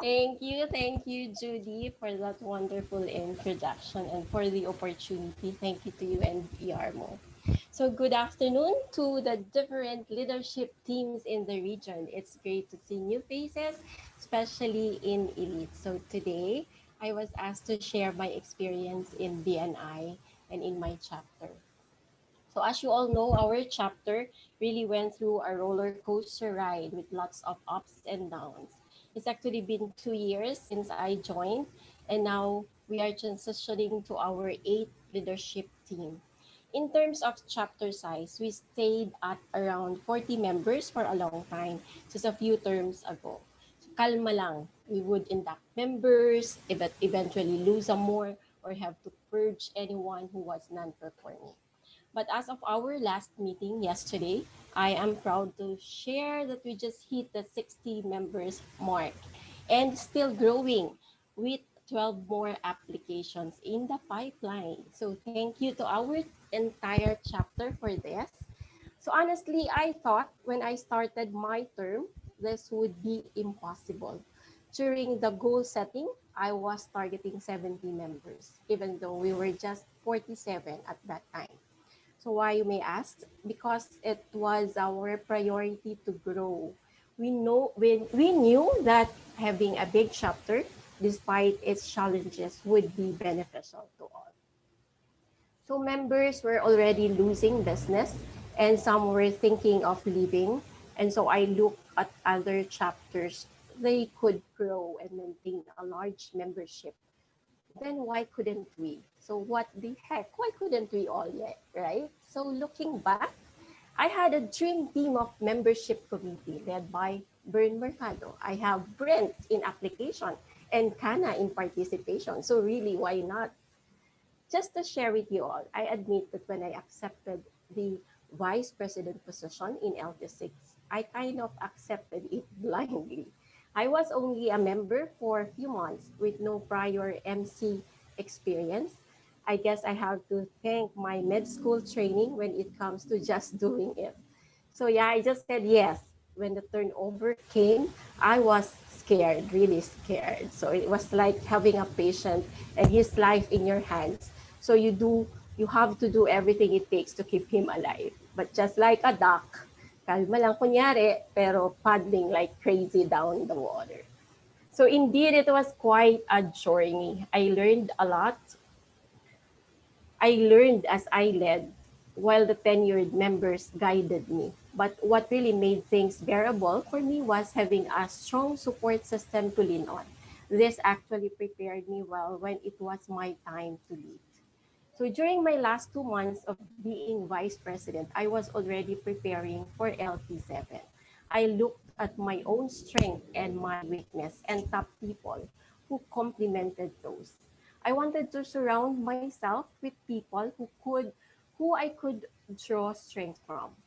Thank you, Judy, for that wonderful introduction and for the opportunity. Thank you to you and Yarmo. So, good afternoon to the different leadership teams in the region. It's great to see new faces, especially in Elite. So, today I was asked to share my experience in BNI and in my chapter. So, as you all know, our chapter really went through a roller coaster ride with lots of ups and downs. It's actually been 2 years since I joined, and now we are transitioning to our eighth leadership team. In terms of chapter size, we stayed at around 40 members for a long time, just a few terms ago. So, kalma lang. We would induct members, eventually lose some more, or have to purge anyone who was non-performing. But as of our last meeting yesterday, I am proud to share that we just hit the 60 members mark and still growing with 12 more applications in the pipeline. So thank you to our entire chapter for this. So honestly, I thought when I started my term, this would be impossible. During the goal setting, I was targeting 70 members, even though we were just 47 at that time. So why, you may ask? Because it was our priority to grow. We knew that having a big chapter, despite its challenges, would be beneficial to all. So members were already losing business and some were thinking of leaving. And so I looked at other chapters. They could grow and maintain a large membership. Then why couldn't we? So what the heck? Why couldn't we all yet, right? So looking back, I had a dream team of membership committee led by Bern Mercado. I have Brent in application and Kana in participation. So really, why not? Just to share with you all, I admit that when I accepted the vice president position in LT6, I kind of accepted it blindly. I was only a member for a few months with no prior MC experience. I guess I have to thank my med school training when it comes to just doing it. So yeah, I just said yes. When the turnover came, I was scared, really scared. So it was like having a patient and his life in your hands. So you have to do everything it takes to keep him alive. But just like a duck, kalma lang kunyari, pero paddling like crazy down the water. So indeed, it was quite a journey. I learned as I led, while the tenured members guided me. But what really made things bearable for me was having a strong support system to lean on. This actually prepared me well when it was my time to lead. So during my last 2 months of being vice president, I was already preparing for LT7. I looked at my own strength and my weakness and top people who complemented those. I wanted to surround myself with people who I could draw strength from,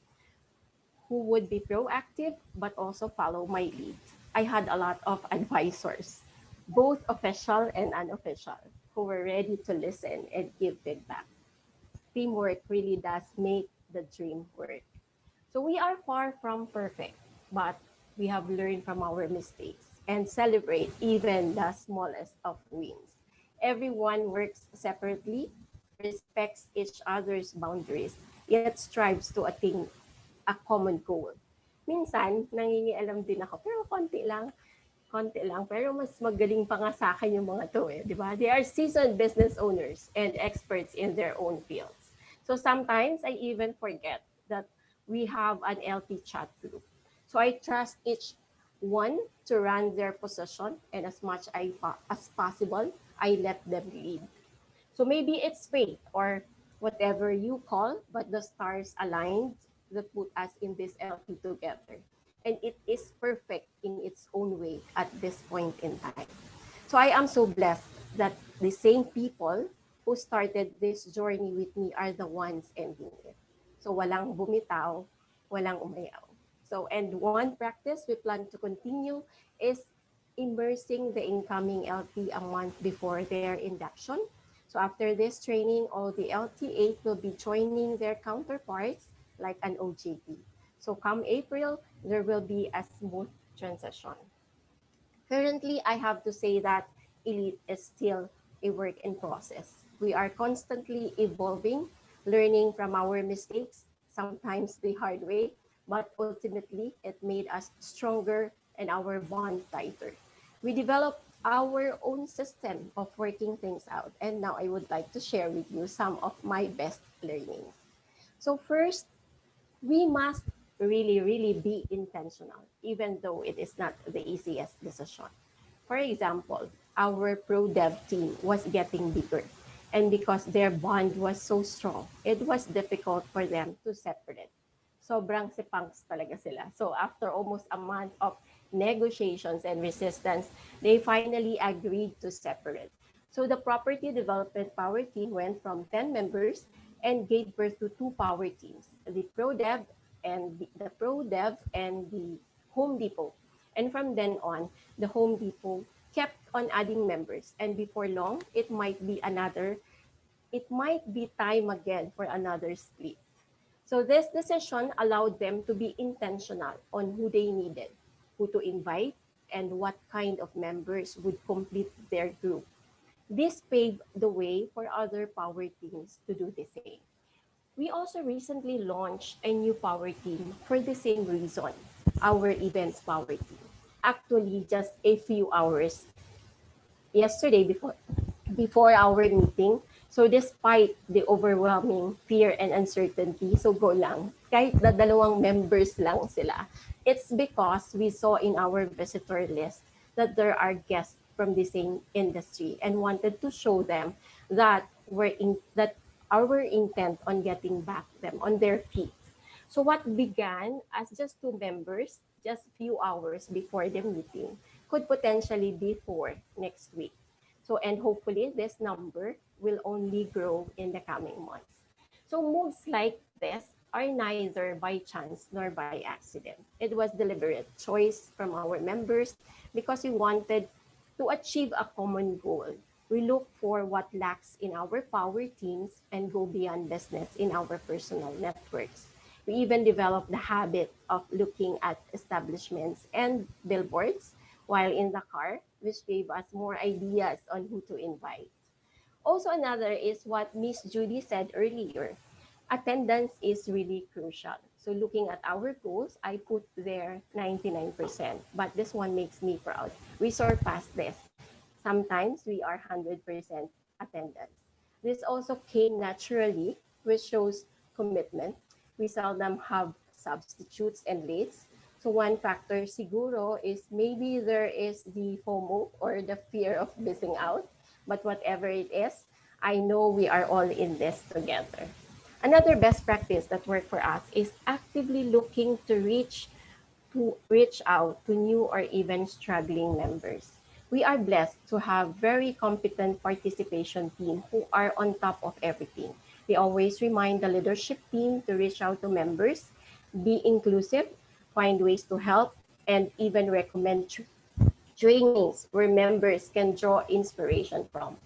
who would be proactive but also follow my lead. I had a lot of advisors, both official and unofficial, who were ready to listen and give feedback. Teamwork really does make the dream work. So we are far from perfect, but we have learned from our mistakes and celebrate even the smallest of wins. Everyone works separately, respects each other's boundaries, yet strives to attain a common goal. Minsan, nangingialam din ako, pero konti lang, pero mas magaling pa nga sa akin yung mga to eh, di ba? They are seasoned business owners and experts in their own fields. So sometimes I even forget that we have an LT chat group. So I trust each one to run their position, and as much as possible, I let them lead. So maybe it's fate or whatever you call, but the stars aligned that put us in this LP together. And it is perfect in its own way at this point in time. So I am so blessed that the same people who started this journey with me are the ones ending it. So walang bumitaw, walang umayaw. So, and one practice we plan to continue is immersing the incoming LT a month before their induction. So after this training, all the LT8 will be joining their counterparts like an OJT. So come April, there will be a smooth transition. Currently, I have to say that Elite is still a work in process. We are constantly evolving, learning from our mistakes, sometimes the hard way, but ultimately it made us stronger and our bond tighter. We developed our own system of working things out, and now I would like to share with you some of my best learnings. So first, we must really be intentional, even though it is not the easiest decision. For example, our pro dev team was getting bigger. And because their bond was so strong, it was difficult for them to separate. Sobrang sipangs talaga sila. So after almost a month of negotiations and resistance, they finally agreed to separate. So the property development power team went from 10 members and gave birth to two power teams, the Pro Dev and the Home Depot. And from then on, the Home Depot kept on adding members. And before long, it might be time again for another split. So this decision allowed them to be intentional on who they needed, who to invite, and what kind of members would complete their group. This paved the way for other power teams to do the same. We also recently launched a new power team for the same reason, our events power team. Actually, just a few hours yesterday before our meeting. So despite the overwhelming fear and uncertainty, so go lang. Kahit na dalawang members lang sila, it's because we saw in our visitor list that there are guests from the same industry and wanted to show them that that our intent on getting back them on their feet. So what began as just two members, just few hours before the meeting, could potentially be four next week. So, and hopefully this number will only grow in the coming months. So moves like this are neither by chance nor by accident. It was deliberate choice from our members because we wanted to achieve a common goal. We look for what lacks in our power teams and go beyond business in our personal networks. We even developed the habit of looking at establishments and billboards while in the car, which gave us more ideas on who to invite. Also, another is what Miss Judy said earlier. Attendance is really crucial. So looking at our goals, I put there 99%, but this one makes me proud. We surpassed this. Sometimes we are 100% attendance. This also came naturally, which shows commitment. We seldom have substitutes and lates. So one factor siguro is maybe there is the FOMO or the fear of missing out. But whatever it is, I know we are all in this together. Another best practice that worked for us is actively looking to reach out to new or even struggling members. We are blessed to have very competent participation team who are on top of everything. They always remind the leadership team to reach out to members, be inclusive, find ways to help, and even recommend trainings where members can draw inspiration from.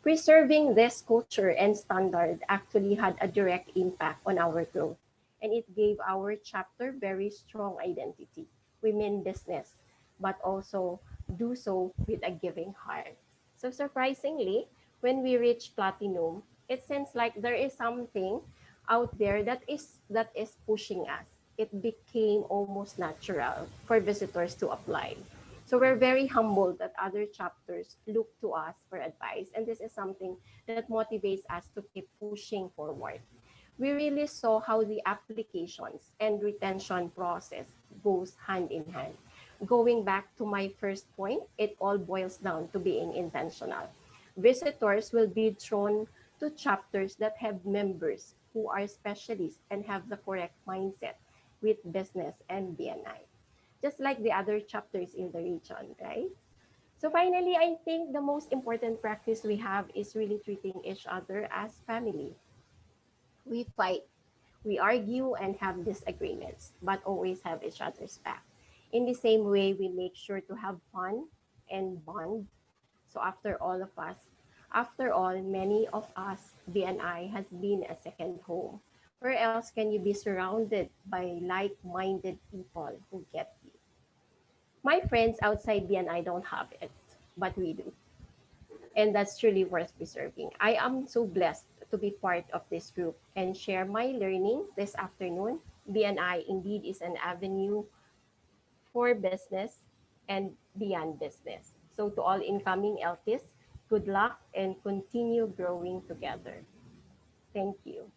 Preserving this culture and standard actually had a direct impact on our growth, and it gave our chapter very strong identity. We mean business, but also do so with a giving heart. So surprisingly, when we reached platinum, it seems like there is something out there that is pushing us. It became almost natural for visitors to apply. So we're very humbled that other chapters look to us for advice, and this is something that motivates us to keep pushing forward. We really saw how the applications and retention process goes hand in hand. Going back to my first point, it all boils down to being intentional. Visitors will be drawn to chapters that have members who are specialists and have the correct mindset with business and BNI, just like the other chapters in the region, right? So finally, I think the most important practice we have is really treating each other as family. We fight, we argue, and have disagreements, but always have each other's back. In the same way, we make sure to have fun and bond. So after all, many of us, BNI has been a second home. Where else can you be surrounded by like-minded people who get you? My friends outside BNI don't have it, but we do. And that's truly worth preserving. I am so blessed to be part of this group and share my learning this afternoon. BNI indeed is an avenue for business and beyond business. So, to all incoming LTs, good luck and continue growing together. Thank you.